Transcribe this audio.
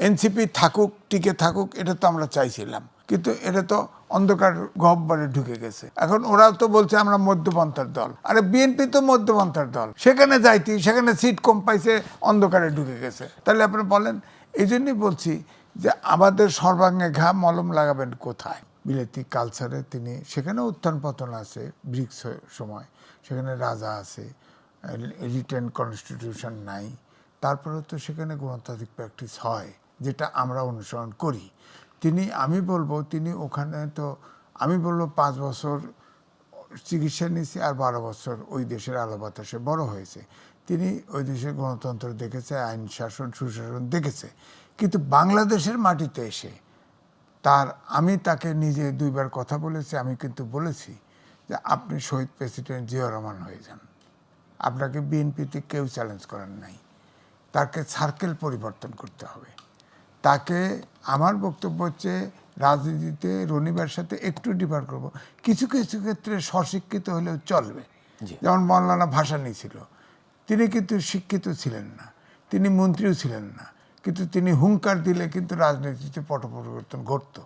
NCP থাকুক, টিকে থাকুক, এটা তো আমরা চাইছিলাম, কিন্তু এটা তো অন্ধকার গহ্বরে ঢুকে গেছে। এখন ওরাও তো বলছে আমরা মধ্যপন্থার দল। আরে বিএনপি তো মধ্যপন্থার দল, সেখানে যাইতি, সেখানে সিট কম পাইছে, অন্ধকারে ঢুকে গেছে। তাহলে আপনি বলেন, এই জন্যই বলছি যে আমাদের সর্বাঙ্গে ঘা মলম লাগাবেন কোথায়? বিলেতি কালচারে তিনি, সেখানে উত্থান পতন আছে, ব্রিক্স সময় সেখানে রাজা আছে, রিটেন কনস্টিটিউশন নাই, তারপরেও তো সেখানে গণতান্ত্রিক প্র্যাকটিস হয়, যেটা আমরা অনুসরণ করি। তিনি, আমি বলবো তিনি ওখানে তো, আমি বলবো 5 বছর চিকিৎসা নিয়েছে আর 12 বছর ওই দেশের আলো বাতাসে বড় হয়েছে। তিনি ওই দেশের গণতন্ত্র দেখেছে, আইন শাসন সুশাসন দেখেছে, কিন্তু বাংলাদেশের মাটিতে এসে আমি তাকে নিজে 2বার কথা বলেছি। আমি কিন্তু বলেছি যে আপনি শহীদ প্রেসিডেন্ট জিয়া রহমান হয়ে যান, আপনাকে বিএনপিতে কেউ চ্যালেঞ্জ করেন নাই। তাকে সার্কেল পরিবর্তন করতে হবে। তাকে, আমার বক্তব্য হচ্ছে রাজনীতিতে রনিবার সাথে একটু ডিফার করব, কিছু কিছু ক্ষেত্রে স্বশিক্ষিত হলেও চলবে। যেমন মৌলানা ভাসানী ছিল, তিনি কিন্তু শিক্ষিত ছিলেন না, তিনি মন্ত্রীও ছিলেন না, কিন্তু তিনি হুঙ্কার দিলে কিন্তু রাজনীতিতে পট পরিবর্তন ঘটতো।